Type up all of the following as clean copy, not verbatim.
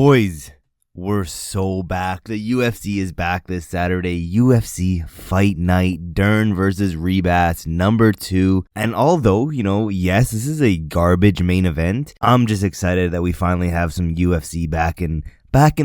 Boys, we're so back. The UFC is back this Saturday. UFC Fight Night, Dern versus Ribas, number 2. And although, yes, this is a garbage main event, I'm just excited that we finally have some UFC back in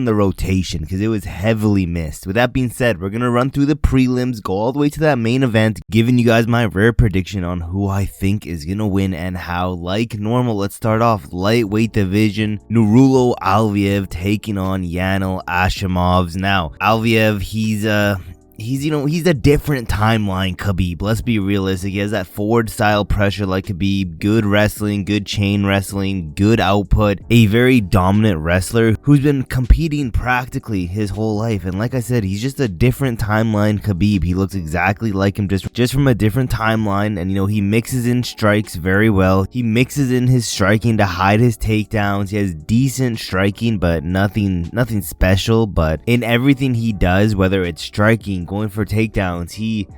the rotation because it was heavily missed. With that being said, we're going to run through the prelims, go all the way to that main event, giving you guys my rare prediction on who I think is going to win and how. Like normal, let's start off lightweight division. Nurullo Aliev taking on Yanal Ashmouz. Now, Aliev, he's a different timeline Khabib. Let's be realistic. He has that forward style pressure like Khabib, good wrestling, good chain wrestling, good output, a very dominant wrestler who's been competing practically his whole life. And like I said, he's just a different timeline Khabib. He looks exactly like him, just from a different timeline. And he mixes in strikes very well. He mixes in his striking to hide his takedowns. He has decent striking, but nothing special. But in everything he does, whether it's striking, going for takedowns, he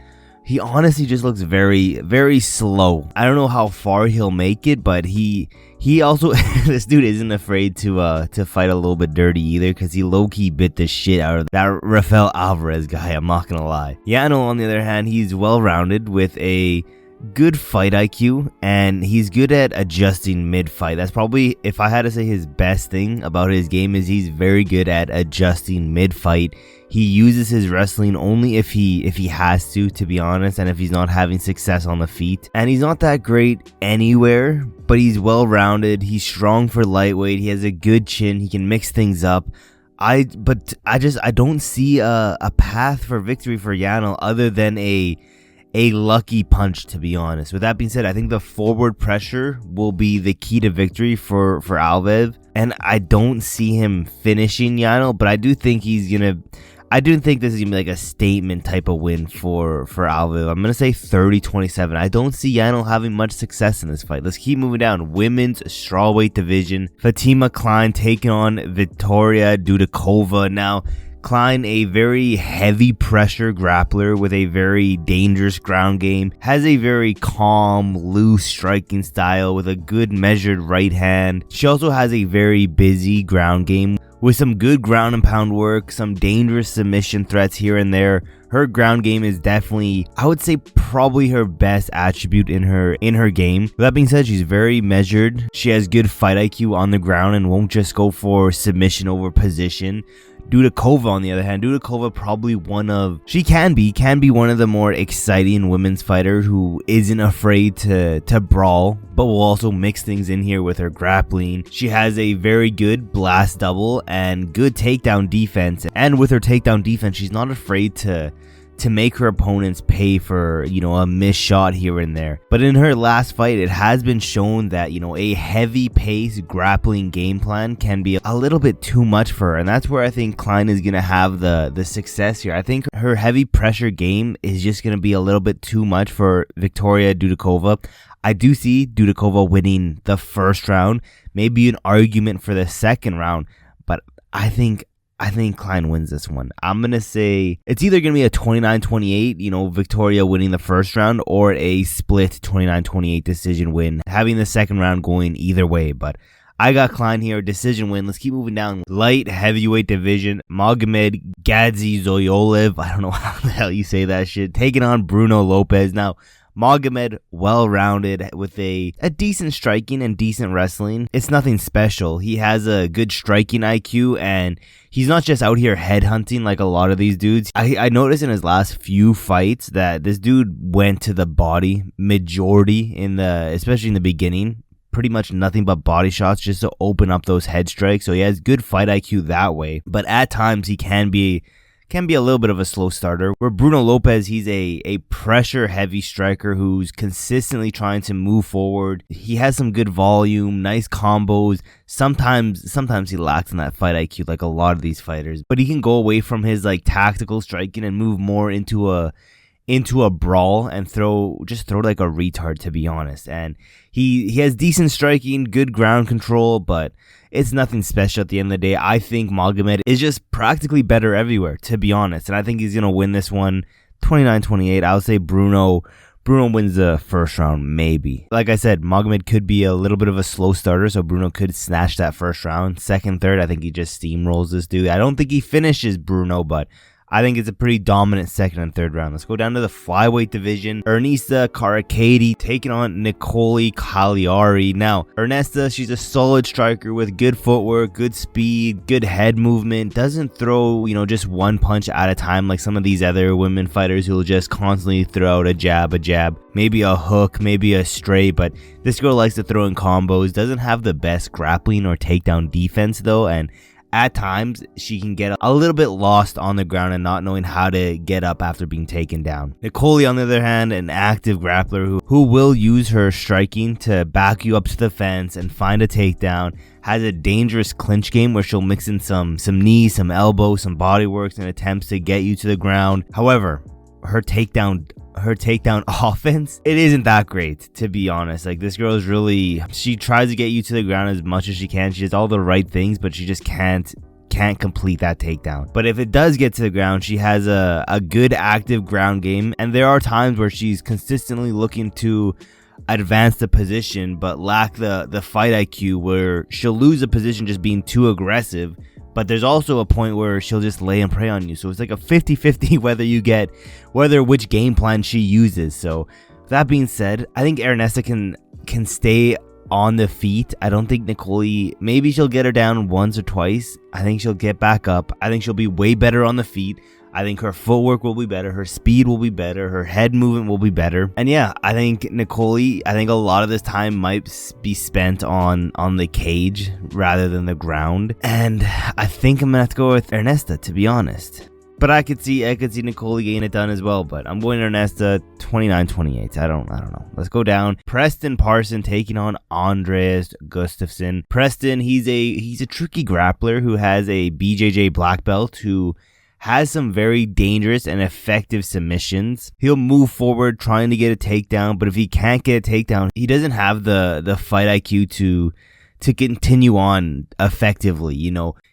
honestly just looks very, very slow. I don't know how far he'll make it, but he also this dude isn't afraid to fight a little bit dirty either, because he low-key bit the shit out of that Rafael Alvarez guy. I'm not gonna lie. Yanal, on the other hand, he's well-rounded with a good fight IQ, and he's good at adjusting mid-fight. That's probably, if I had to say his best thing about his game, is he's very good at adjusting mid-fight. He uses his wrestling only if he has to be honest, and if he's not having success on the feet. And he's not that great anywhere, but he's well-rounded. He's strong for lightweight. He has a good chin. He can mix things up. I don't see a path for victory for Yanal other than a lucky punch, to be honest. With that being said, I think the forward pressure will be the key to victory for Aliev, and I don't see him finishing Yanal, but I do think this is gonna be like a statement type of win for Aliev. I'm gonna say 30-27. I don't see Yanal having much success in this fight. Let's keep moving down. Women's strawweight division. Fatima Kline taking on Viktoriia Dudako. Now, Kline, a very heavy pressure grappler with a very dangerous ground game, has a very calm, loose striking style with a good measured right hand. She also has a very busy ground game with some good ground and pound work, some dangerous submission threats here and there. Her ground game is definitely, I would say, probably her best attribute in her game. With that being said, she's very measured. She has good fight IQ on the ground and won't just go for submission over position. Dudako, on the other hand, probably she can be one of the more exciting women's fighter who isn't afraid to brawl, but will also mix things in here with her grappling. She has a very good blast double and good takedown defense, and with her takedown defense, she's not afraid to make her opponents pay for, a missed shot here and there. But in her last fight, it has been shown that, a heavy pace grappling game plan can be a little bit too much for her. And that's where I think Kline is going to have the success here. I think her heavy pressure game is just going to be a little bit too much for Viktoriia Dudako. I do see Dudako winning the first round, maybe an argument for the second round, but I think Kline wins this one. I'm going to say it's either going to be a 29-28, Viktoriia winning the first round, or a split 29-28 decision win, having the second round going either way. But I got Kline here, decision win. Let's keep moving down. Light heavyweight division, Magomed Gadzhiyasulov, I don't know how the hell you say that shit, taking on Bruno Lopes. Now, Magomed, well-rounded with a decent striking and decent wrestling. It's nothing special. He has a good striking IQ, and he's not just out here headhunting like a lot of these dudes. I noticed in his last few fights that this dude went to the body majority, especially in the beginning. Pretty much nothing but body shots just to open up those head strikes. So he has good fight IQ that way. But at times he can be a little bit of a slow starter. Where Bruno Lopes, he's a pressure heavy striker who's consistently trying to move forward. He has some good volume, nice combos. Sometimes he lacks in that fight IQ like a lot of these fighters, but he can go away from his tactical striking and move more into a brawl and throw like a retard, to be honest. And he has decent striking, good ground control, but it's nothing special at the end of the day. I think Magomed is just practically better everywhere, to be honest. And I think he's going to win this one 29-28. I would say Bruno Bruno wins the first round, maybe. Like I said, Magomed could be a little bit of a slow starter, so Bruno could snatch that first round. Second, third, I think he just steamrolls this dude. I don't think he finishes Bruno, but I think it's a pretty dominant second and third round. Let's go down to the flyweight division. Ernesta Kareckaitė taking on Nicole Cagliari. Now, Ernesta, she's a solid striker with good footwork, good speed, good head movement. Doesn't throw, just one punch at a time like some of these other women fighters who will just constantly throw out a jab, maybe a hook, maybe a straight. But this girl likes to throw in combos. Doesn't have the best grappling or takedown defense though, and at times, she can get a little bit lost on the ground and not knowing how to get up after being taken down. Nicole, on the other hand, an active grappler who will use her striking to back you up to the fence and find a takedown. Has a dangerous clinch game where she'll mix in some knees, some elbows, some body works and attempts to get you to the ground. However, her takedown offense, it isn't that great, to be honest. Like, this girl is really, she tries to get you to the ground as much as she can. She does all the right things, but she just can't complete that takedown. But if it does get to the ground, she has a good active ground game, and there are times where she's consistently looking to advance the position but lack the fight IQ, where she'll lose a position just being too aggressive. But there's also a point where she'll just lay and prey on you. So it's like a 50-50 which game plan she uses. So that being said, I think Ernesta can stay on the feet. I don't think Nicole, maybe she'll get her down once or twice. I think she'll get back up. I think she'll be way better on the feet. I think her footwork will be better, her speed will be better, her head movement will be better. And yeah, I think Nicole, a lot of this time might be spent on the cage rather than the ground. And I think I'm gonna have to go with Ernesta, to be honest. But I could see Nicole getting it done as well. But I'm going Ernesta 29-28. I don't know. Let's go down. Preston Parson taking on Andreas Gustafsson. Preston, he's a tricky grappler who has a BJJ black belt who has some very dangerous and effective submissions. He'll move forward trying to get a takedown, but if he can't get a takedown, he doesn't have the fight IQ to continue on effectively.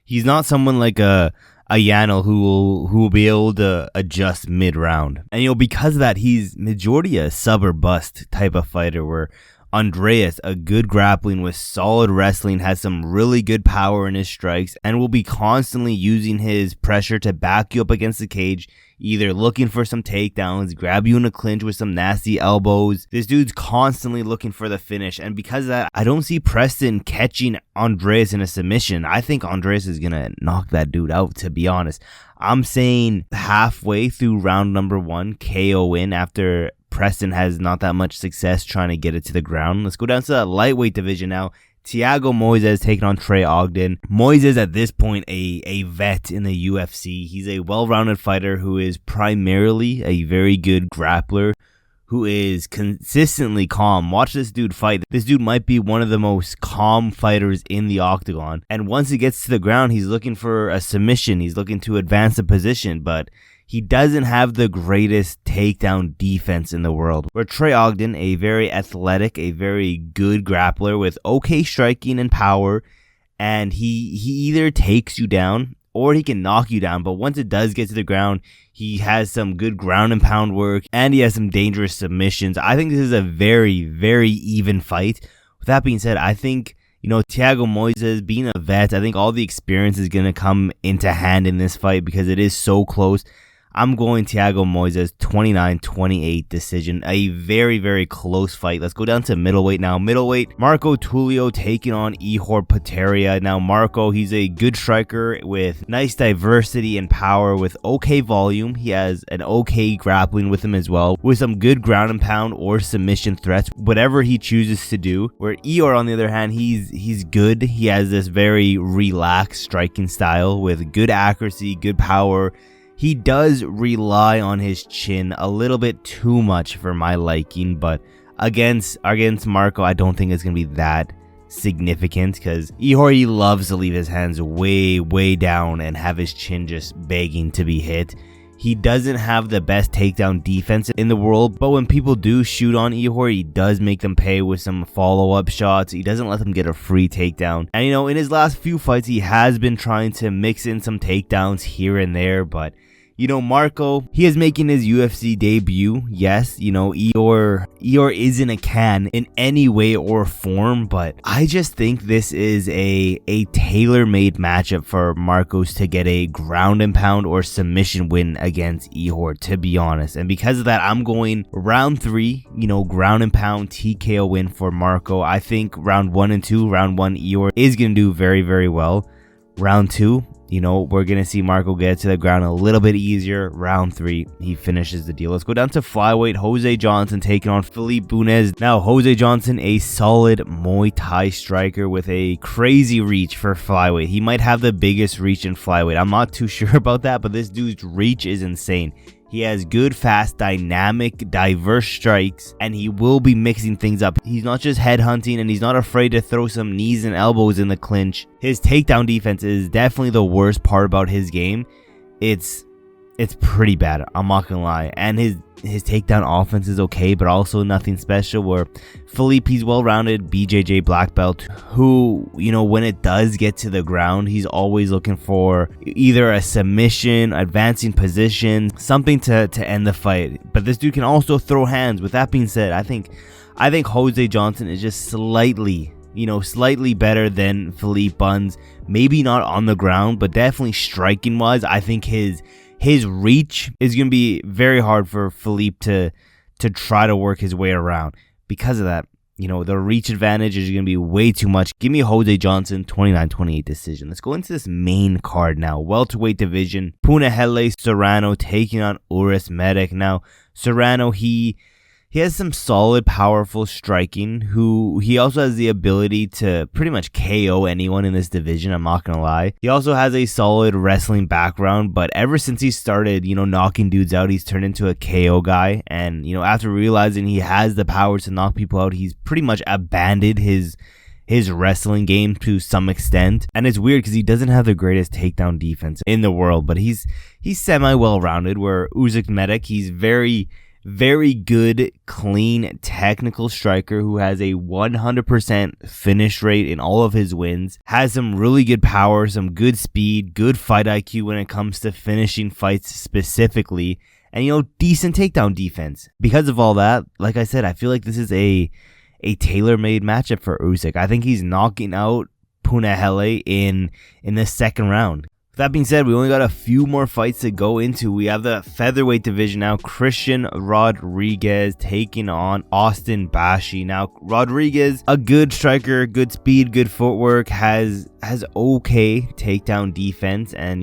He's not someone like a Yanal who will be able to adjust mid-round. And because of that, he's majority a sub or bust type of fighter, where Andreas, a good grappling with solid wrestling, has some really good power in his strikes and will be constantly using his pressure to back you up against the cage, either looking for some takedowns, grab you in a clinch with some nasty elbows. This dude's constantly looking for the finish, and because of that, I don't see Preston catching Andreas in a submission. I think Andreas is gonna knock that dude out, to be honest. I'm saying halfway through round number 1, KO win after Preston has not that much success trying to get it to the ground. Let's go down to the lightweight division now. Thiago Moises taking on Trey Ogden. Moises at this point a vet in the UFC. He's a well-rounded fighter who is primarily a very good grappler who is consistently calm. Watch this dude fight. This dude might be one of the most calm fighters in the octagon. And once he gets to the ground, he's looking for a submission. He's looking to advance the position, but he doesn't have the greatest takedown defense in the world. Where Trey Ogden, a very athletic, a very good grappler with okay striking and power, and he either takes you down or he can knock you down. But once it does get to the ground, he has some good ground and pound work, and he has some dangerous submissions. I think this is a very, very even fight. With that being said, I think, Thiago Moises being a vet, I think all the experience is going to come into hand in this fight because it is so close. I'm going Thiago Moises 29-28 decision. A very, very close fight. Let's go down to middleweight now. Middleweight, Marco Tulio taking on Ihor Potieria. Now, Marco, he's a good striker with nice diversity and power with okay volume. He has an okay grappling with him as well, with some good ground and pound or submission threats, whatever he chooses to do. Where Ihor, on the other hand, he's good. He has this very relaxed striking style with good accuracy, good power. He does rely on his chin a little bit too much for my liking, but against Marco, I don't think it's going to be that significant because Ihor, he loves to leave his hands way, way down and have his chin just begging to be hit. He doesn't have the best takedown defense in the world, but when people do shoot on Ihor, he does make them pay with some follow-up shots. He doesn't let them get a free takedown. And in his last few fights, he has been trying to mix in some takedowns here and there, but Marco, he is making his UFC debut. Yes, Eeyore isn't a can in any way or form, but I just think this is a tailor-made matchup for Marcos to get a ground and pound or submission win against Eeyore, to be honest. And because of that, I'm going round 3, ground and pound TKO win for Marco. I think round 1 and 2, round 1 Eeyore is going to do very, very well. Round 2, we're going to see Marco get to the ground a little bit easier. Round 3, he finishes the deal. Let's go down to flyweight. Jose Johnson taking on Felipe Bunez. Now, Jose Johnson, a solid Muay Thai striker with a crazy reach for flyweight. He might have the biggest reach in flyweight. I'm not too sure about that, but this dude's reach is insane. He has good, fast, dynamic, diverse strikes, and he will be mixing things up. He's not just headhunting, and he's not afraid to throw some knees and elbows in the clinch. His takedown defense is definitely the worst part about his game. It's pretty bad, I'm not gonna lie. And his takedown offense is okay, but also nothing special. Where Felipe, he's well-rounded BJJ black belt, who, when it does get to the ground, he's always looking for either a submission, advancing position, something to end the fight. But this dude can also throw hands. With that being said, I think Jose Johnson is just slightly better than Felipe Buns. Maybe not on the ground, but definitely striking wise. I think his reach is going to be very hard for Felipe to try to work his way around. Because of that, the reach advantage is going to be way too much. Give me Jose Johnson, 29-28 decision. Let's go into this main card now. Welterweight division. Punahele Soriano taking on Uroš Medić. Now, Soriano, he has some solid, powerful striking. He also has the ability to pretty much KO anyone in this division, I'm not going to lie. He also has a solid wrestling background, but ever since he started, knocking dudes out, he's turned into a KO guy. And, after realizing he has the power to knock people out, he's pretty much abandoned his wrestling game to some extent. And it's weird because he doesn't have the greatest takedown defense in the world, but he's semi-well-rounded, where Uroš Medić, he's very good, clean, technical striker who has a 100% finish rate in all of his wins, has some really good power, some good speed, good fight IQ when it comes to finishing fights specifically, and decent takedown defense. Because of all that, like I said, I feel like this is a tailor-made matchup for Usyk. I think he's knocking out Punahele in the second round. With that being said, we only got a few more fights to go into. We have the featherweight division now. Christian Rodriguez taking on Austin Bashi. Now, Rodriguez, a good striker, good speed, good footwork, has okay takedown defense, and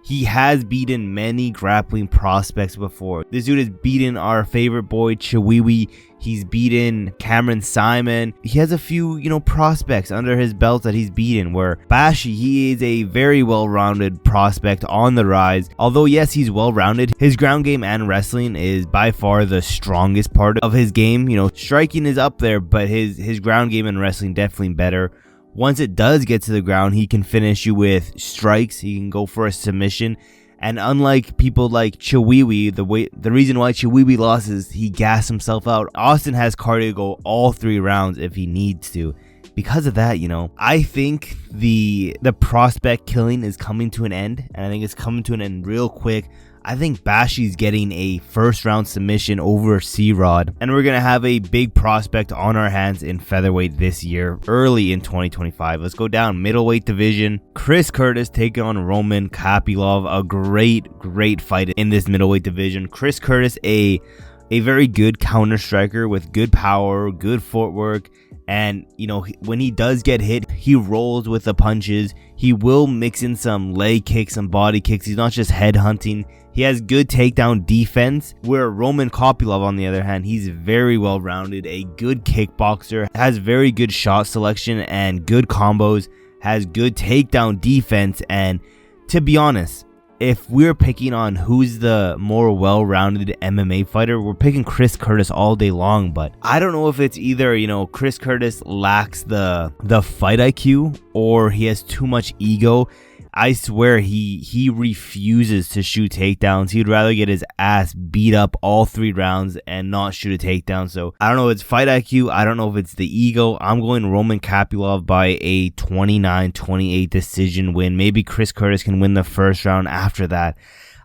he has beaten many grappling prospects before. This dude has beaten our favorite boy Chiwiwi. He's beaten Cameron Simon. He has a few, prospects under his belt that he's beaten, where Bashi, he is a very well-rounded prospect on the rise. Although, yes, he's well-rounded, his ground game and wrestling is by far the strongest part of his game. Striking is up there, but his ground game and wrestling definitely better. Once it does get to the ground, he can finish you with strikes. He can go for a submission. And unlike people like Chiwiwi, the reason why Chiwiwi lost is he gassed himself out. Austin has cardio to go all 3 rounds if he needs to. Because of that, I think the prospect killing is coming to an end. And I think it's coming to an end real quick. I think Bashi's getting a first round submission over C-Rod, and we're going to have a big prospect on our hands in featherweight this year, early in 2025. Let's go down middleweight division. Chris Curtis taking on Roman Kopylov. A great fight in this middleweight division. Chris Curtis, a very good counter striker with good power, good footwork, and when he does get hit, he rolls with the punches. He will mix in some leg kicks, some body kicks. He's not just head hunting. He has good takedown defense, where Roman Kopylov, on the other hand, he's very well-rounded, a good kickboxer, has very good shot selection and good combos, has good takedown defense. And to be honest, if we're picking on who's the more well-rounded MMA fighter, we're picking Chris Curtis all day long. But I don't know if it's either, Chris Curtis lacks the fight IQ or he has too much ego. I swear he refuses to shoot takedowns. He'd rather get his ass beat up all 3 rounds and not shoot a takedown. So I don't know if it's fight IQ. I don't know if it's the ego. I'm going Roman Kopylov by a 29-28 decision win. Maybe Chris Curtis can win the first round after that.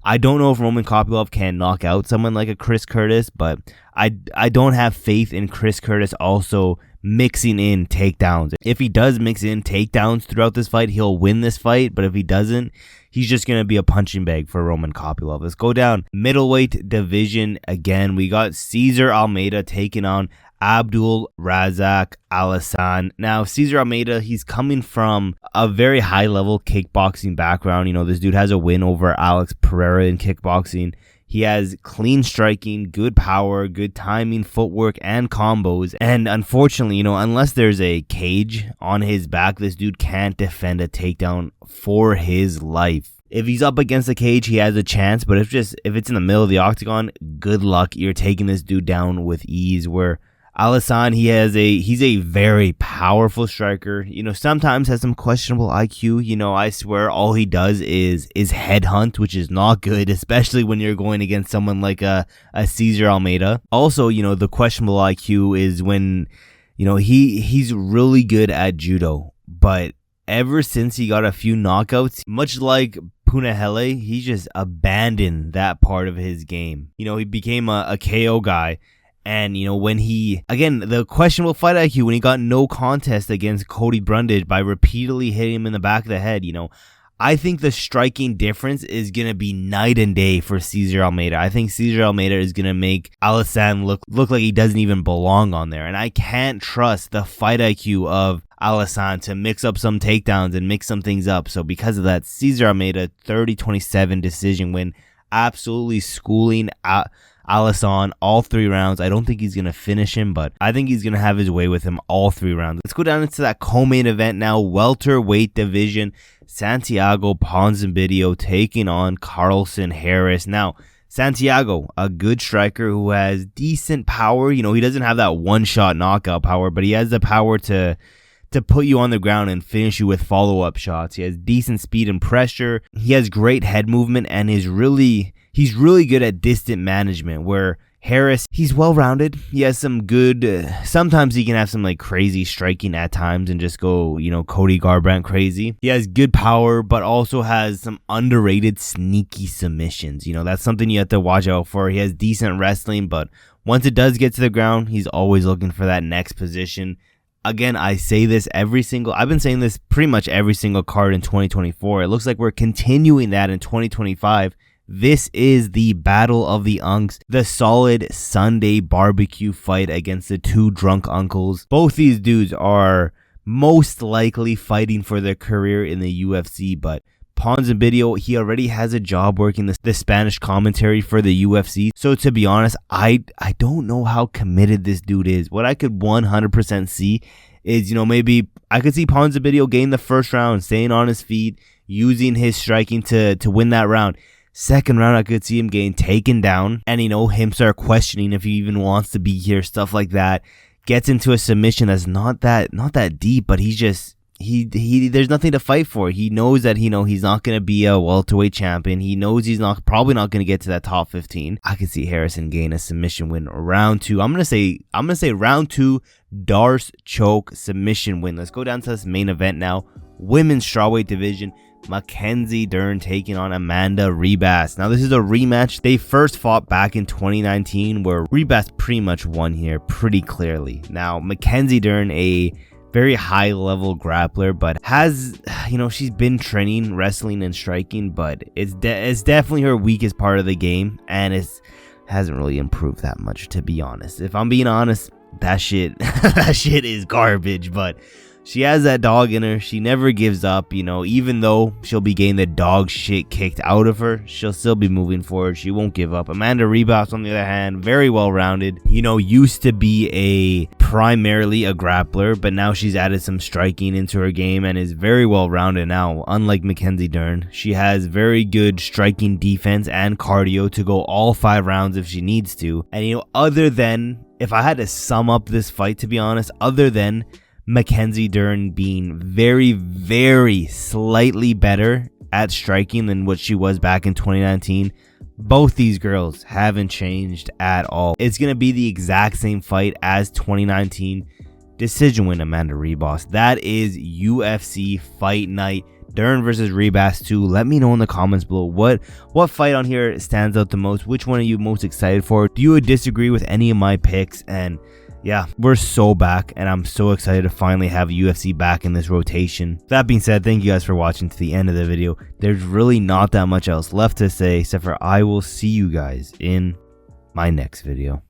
I don't know if Roman Kopylov can knock out someone like a Chris Curtis, but I don't have faith in Chris Curtis also mixing in takedowns. If he does mix in takedowns throughout this fight, he'll win this fight, but if he doesn't, he's just going to be a punching bag for Roman Kopylov. Let's go down middleweight division again. We got Cesar Almeida taking on Abdul, Razak, Alhassan. Now, Cesar Almeida, he's coming from a very high-level kickboxing background. You know, this dude has a win over Alex Pereira in kickboxing. He has clean striking, good power, good timing, footwork, and combos. And unfortunately, you know, unless there's a cage on his back, this dude can't defend a takedown for his life. If he's up against the cage, he has a chance, but if it's in the middle of the octagon, good luck. You're taking this dude down with ease. Where Alhassan, he's a very powerful striker. You know, sometimes has some questionable IQ. You know, I swear all he does is headhunt, which is not good, especially when you're going against someone like a Cesar Almeida. Also, you know, the questionable IQ is when, you know, he's really good at judo, but ever since he got a few knockouts, much like Punahele, he just abandoned that part of his game. You know, he became a KO guy. And, you know, when the questionable fight IQ, when he got no contest against Cody Brundage by repeatedly hitting him in the back of the head, you know, I think the striking difference is going to be night and day for Cesar Almeida. I think Cesar Almeida is going to make Alhassan look like he doesn't even belong on there. And I can't trust the fight IQ of Alhassan to mix up some takedowns and mix some things up. So because of that, Cesar Almeida, 30-27 decision win, absolutely schooling Alhassan all 3 rounds. I don't think he's going to finish him, but I think he's going to have his way with him all 3 rounds. Let's go down into that co-main event now. Welterweight division. Santiago Ponzinibbio taking on Carlston Harris. Now, Santiago, a good striker who has decent power. You know, he doesn't have that one-shot knockout power, but he has the power to put you on the ground and finish you with follow-up shots. He has decent speed and pressure. He has great head movement, and he's really good at distant management, where Harris, he's well-rounded. He has some good, sometimes he can have some like crazy striking at times and just go, you know, Cody Garbrandt crazy. He has good power, but also has some underrated sneaky submissions. You know, that's something you have to watch out for. He has decent wrestling, but once it does get to the ground, he's always looking for that next position. Again, I've been saying this pretty much every single card in 2024. It looks like we're continuing that in 2025. This is the Battle of the Unks, the solid Sunday barbecue fight against the 2 drunk uncles. Both these dudes are most likely fighting for their career in the UFC, but Ponzinibbio, he already has a job working the Spanish commentary for the UFC. So to be honest, I don't know how committed this dude is. What I could 100% see is, you know, maybe I could see Ponzinibbio gain the first round, staying on his feet, using his striking to win that round. Second round, I could see him getting taken down and, you know, him start questioning if he even wants to be here, stuff like that. Gets into a submission that's not that deep, but he's just, there's nothing to fight for. He knows that, you know, he's not going to be a welterweight champion. He knows he's probably not going to get to that top 15. I could see Harrison gain a submission win round 2. I'm going to say round 2, Darce choke submission win. Let's go down to this main event now. Women's strawweight division. Mackenzie Dern taking on Amanda Ribas. Now, this is a rematch. They first fought back in 2019, where Ribas pretty much won here pretty clearly. Now, Mackenzie Dern, a very high-level grappler, but has, you know, she's been training wrestling and striking, but it's definitely her weakest part of the game, and it hasn't really improved that much, to be honest. If I'm being honest, that shit is garbage, but she has that dog in her. She never gives up, you know, even though she'll be getting the dog shit kicked out of her, she'll still be moving forward. She won't give up. Amanda Ribas, on the other hand, very well-rounded, you know, used to be primarily a grappler, but now she's added some striking into her game and is very well-rounded now. Unlike Mackenzie Dern, she has very good striking defense and cardio to go all 5 rounds if she needs to. And, you know, other than, if I had to sum up this fight, to be honest, other than Mackenzie Dern being very, very slightly better at striking than what she was back in 2019, both these girls haven't changed at all. It's going to be the exact same fight as 2019. Decision win, Amanda Ribas. That is UFC Fight Night Dern versus Ribas 2. Let me know in the comments below what fight on here stands out the most. Which one are you most excited for? Do you disagree with any of my picks? And yeah, we're so back, and I'm so excited to finally have UFC back in this rotation. That being said, thank you guys for watching to the end of the video. There's really not that much else left to say, except for I will see you guys in my next video.